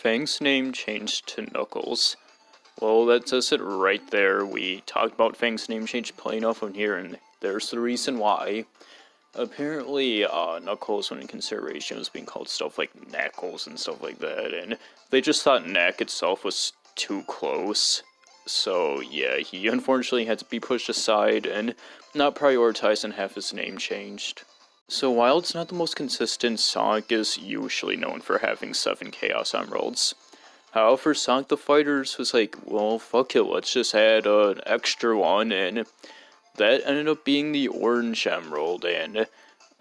Fang's name changed to Knuckles. Well, that says it right there. We talked about Fang's name change playing off on here, and there's the reason why. Apparently, Knuckles, when in consideration, was being called stuff like Knuckles and stuff like that, and they just thought Knack itself was too close. So, yeah, he unfortunately had to be pushed aside and not prioritized and have his name changed. So while it's not the most consistent, Sonic is usually known for having 7 Chaos Emeralds. However, Sonic the Fighters was like, well, fuck it, let's just add an extra one, and that ended up being the Orange Emerald, and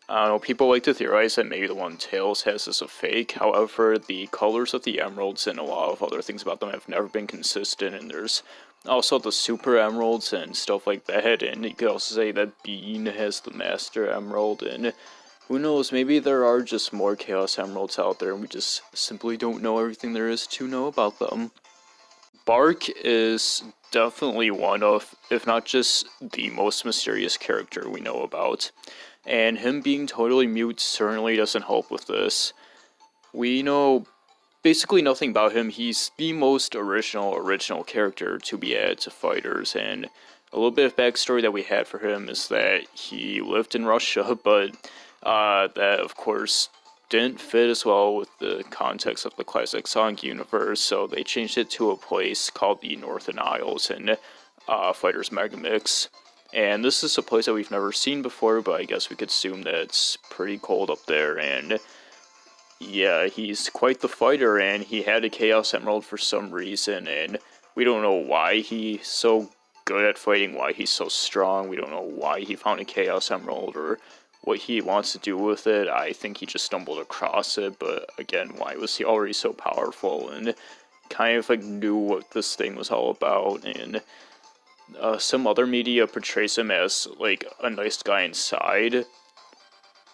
I don't know, people like to theorize that maybe the one Tails has is a fake. However, the colors of the emeralds and a lot of other things about them have never been consistent, and there's also the Super Emeralds and stuff like that, and you could also say that Bean has the Master Emerald, and who knows, maybe there are just more Chaos Emeralds out there, and we just simply don't know everything there is to know about them. Bark is definitely one of, if not just the most mysterious character we know about, and him being totally mute certainly doesn't help with this. We know basically nothing about him. He's the most original character to be added to Fighters, and a little bit of backstory that we had for him is that he lived in Russia, but that of course didn't fit as well with the context of the classic Sonic universe, so they changed it to a place called the Northern Isles in Fighters Megamix. And this is a place that we've never seen before, but I guess we could assume that it's pretty cold up there, and yeah, he's quite the fighter, and he had a Chaos Emerald for some reason, and we don't know why he's so good at fighting, why he's so strong, we don't know why he found a Chaos Emerald, or what he wants to do with it. I think he just stumbled across it, but again, why was he already so powerful, and kind of like knew what this thing was all about, and some other media portrays him as like a nice guy inside,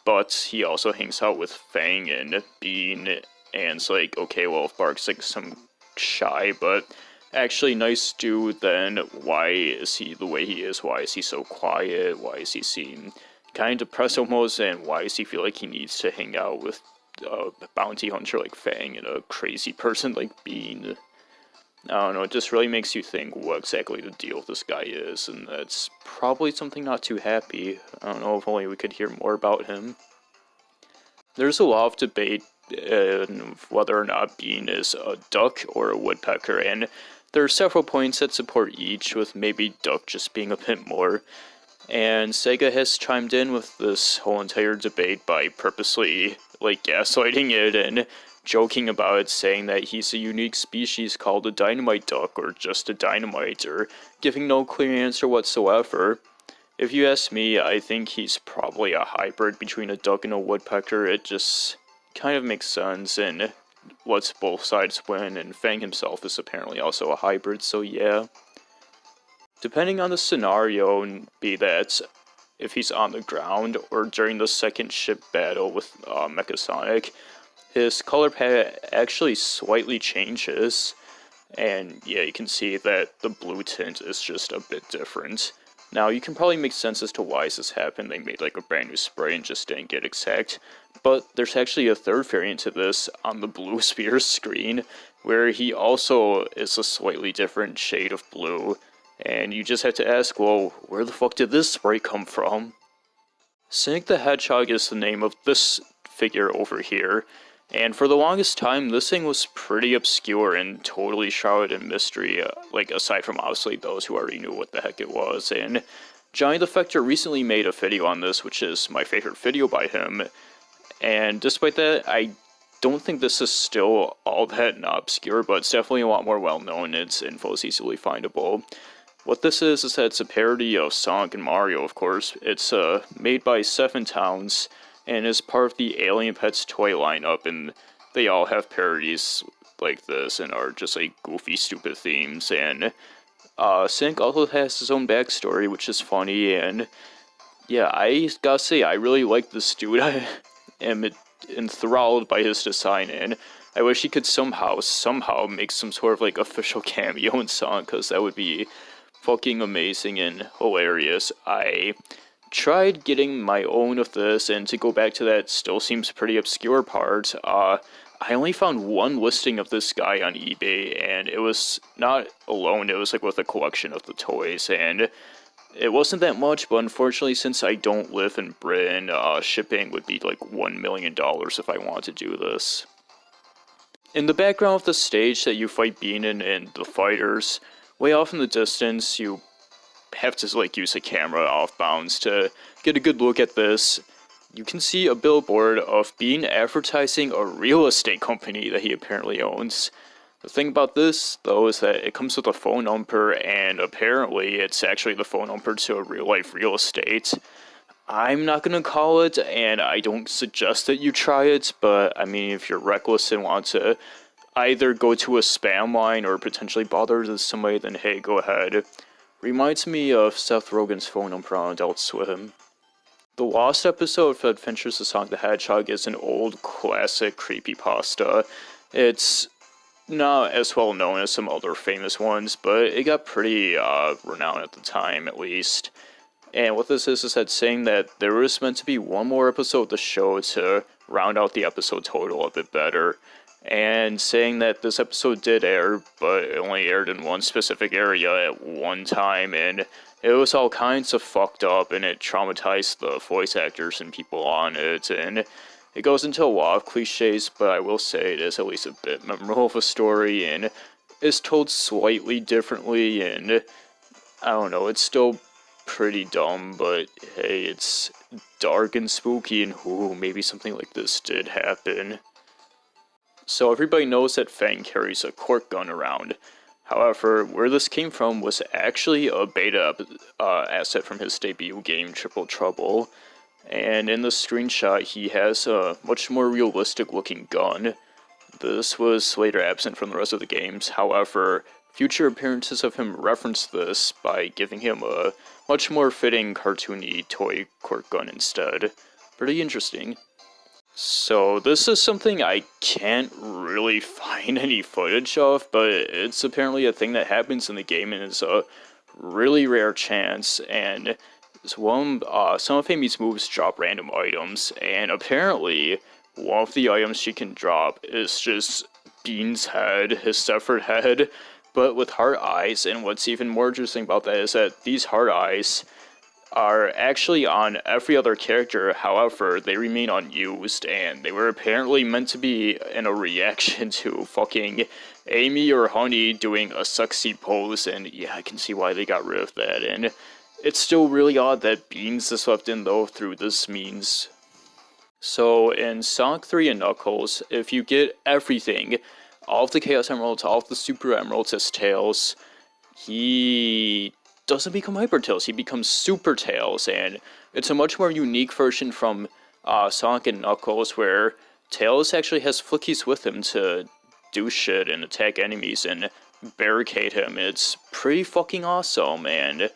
but he also hangs out with Fang and Bean, and it's like, okay, well, if Bark's like some shy but actually nice dude, then why is he the way he is? Why is he so quiet? Why is he seem kind of depressed almost? And why does he feel like he needs to hang out with a bounty hunter like Fang and a crazy person like Bean? I don't know, it just really makes you think what exactly the deal with this guy is, and that's probably something not too happy. I don't know, if only we could hear more about him. There's a lot of debate in whether or not Bean is a duck or a woodpecker, and there are several points that support each, with maybe duck just being a bit more. And Sega has chimed in with this whole entire debate by purposely, like, gaslighting it and joking about it, saying that he's a unique species called a dynamite duck, or just a dynamite, or giving no clear answer whatsoever. If you ask me, I think he's probably a hybrid between a duck and a woodpecker. It just kind of makes sense, and lets both sides win, and Fang himself is apparently also a hybrid, so yeah. Depending on the scenario, be that if he's on the ground, or during the second ship battle with Mecha Sonic, his color palette actually slightly changes, and yeah, you can see that the blue tint is just a bit different. Now, you can probably make sense as to why this happened. They made like a brand new spray and just didn't get exact, but there's actually a third variant to this on the blue sphere screen, where he also is a slightly different shade of blue, and you just have to ask, well, where the fuck did this spray come from? Sonic the Hedgehog is the name of this figure over here, and for the longest time, this thing was pretty obscure and totally shrouded in mystery, like, aside from obviously those who already knew what the heck it was, and Johnny the Defector recently made a video on this, which is my favorite video by him, and despite that, I don't think this is still all that not obscure, but it's definitely a lot more well-known, its info is easily findable. What this is that it's a parody of Sonic and Mario, of course. It's made by 7 Towns, and is part of the Alien Pets toy lineup, and they all have parodies like this, and are just like goofy, stupid themes, and Sonic also has his own backstory, which is funny, and yeah, I gotta say, I really like this dude. I am enthralled by his design, and I wish he could somehow make some sort of like official cameo in Sonic, because that would be fucking amazing and hilarious. I tried getting my own of this, and to go back to that still seems pretty obscure part, I only found one listing of this guy on eBay, and it was not alone, it was like with a collection of the toys, and it wasn't that much, but unfortunately, since I don't live in Britain, shipping would be like $1 million if I wanted to do this. In the background of the stage that you fight Bean in and the fighters, way off in the distance, you have to like use a camera off bounds to get a good look at this. You can see a billboard of Bean advertising a real estate company that he apparently owns. The thing about this, though, is that it comes with a phone number, and apparently it's actually the phone number to a real-life real estate. I'm not gonna call it, and I don't suggest that you try it, but I mean, if you're reckless and want to either go to a spam line or potentially bother somebody, then hey, go ahead. Reminds me of Seth Rogen's phone number on Adult Swim. The Lost episode of Adventures of Sonic the Hedgehog is an old classic creepypasta. It's not as well known as some other famous ones, but it got pretty renowned at the time, at least. And what this is that saying that there was meant to be one more episode of the show to round out the episode total a bit better. And saying that this episode did air, but it only aired in one specific area at one time, and it was all kinds of fucked up, and it traumatized the voice actors and people on it, and it goes into a lot of cliches, but I will say it is at least a bit memorable of a story, and is told slightly differently, and I don't know, it's still pretty dumb, but hey, it's dark and spooky, and ooh, maybe something like this did happen. So everybody knows that Fang carries a cork gun around. However, where this came from was actually a beta asset from his debut game, Triple Trouble. And in the screenshot, he has a much more realistic looking gun. This was later absent from the rest of the games. However, future appearances of him reference this by giving him a much more fitting cartoony toy cork gun instead. Pretty interesting. So this is something I can't really find any footage of, but it's apparently a thing that happens in the game, and it's a really rare chance. And some of Amy's moves drop random items, and apparently one of the items she can drop is just Bean's head, his severed head, but with heart eyes. And what's even more interesting about that is that these heart eyes are actually on every other character. However, they remain unused, and they were apparently meant to be in a reaction to fucking Amy or Honey doing a sexy pose, and yeah, I can see why they got rid of that, and it's still really odd that Beans is left in, though, through this means. So, in Sonic 3 and Knuckles, if you get everything, all of the Chaos Emeralds, all of the Super Emeralds as Tails, he doesn't become Hyper Tails, he becomes Super Tails, and it's a much more unique version from Sonic and Knuckles, where Tails actually has Flickies with him to do shit and attack enemies and barricade him. It's pretty fucking awesome, and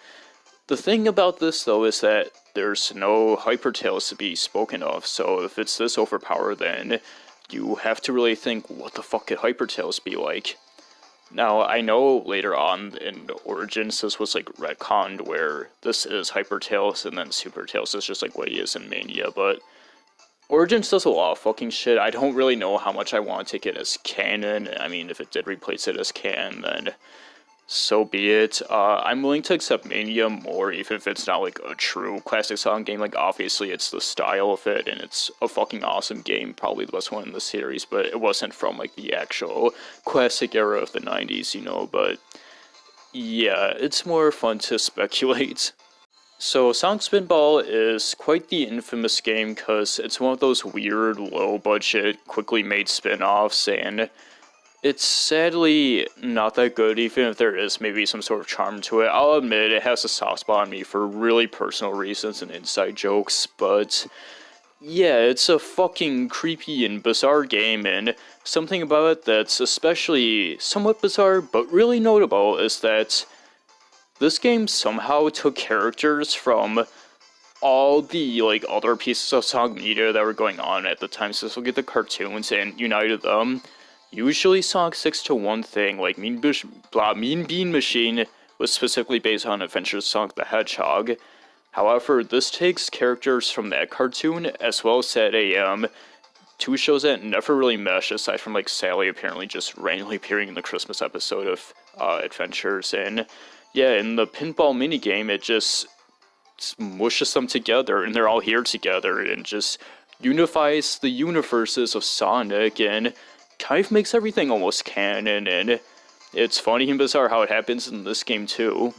the thing about this, though, is that there's no Hyper Tails to be spoken of, so if it's this overpowered, then you have to really think, what the fuck could Hyper Tails be like? Now, I know later on in Origins this was like retconned where this is Hyper Tails and then Super Tails is just like what he is in Mania, but Origins does a lot of fucking shit. I don't really know how much I want to take it as canon. I mean, if it did replace it as canon, then so be it. I'm willing to accept Mania more, even if it's not like a true classic Sonic game. Like, obviously it's the style of it, and it's a fucking awesome game, probably the best one in the series, but it wasn't from like the actual classic era of the 90s, you know, but yeah, it's more fun to speculate. So Sonic Spinball is quite the infamous game, because it's one of those weird, low-budget, quickly made spin-offs, and it's sadly not that good, even if there is maybe some sort of charm to it. I'll admit it has a soft spot on me for really personal reasons and inside jokes, but yeah, it's a fucking creepy and bizarre game, and something about it that's especially somewhat bizarre, but really notable, is that this game somehow took characters from all the like other pieces of Sonic media that were going on at the time, so let's look at the cartoons, and united them. Usually Sonic sticks to one thing, like Mean Bean Machine was specifically based on Adventures of Sonic the Hedgehog. However, this takes characters from that cartoon, as well as Sad AM, two shows that never really meshed, aside from like Sally apparently just randomly appearing in the Christmas episode of Adventures. And yeah, in the pinball minigame, it just mushes them together, and they're all here together, and just unifies the universes of Sonic, and kind of makes everything almost canon. And it's funny and bizarre how it happens in this game too.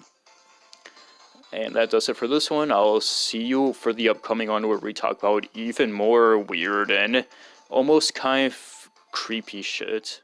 And that does it for this one. I'll see you for the upcoming one where we talk about even more weird and almost kind of creepy shit.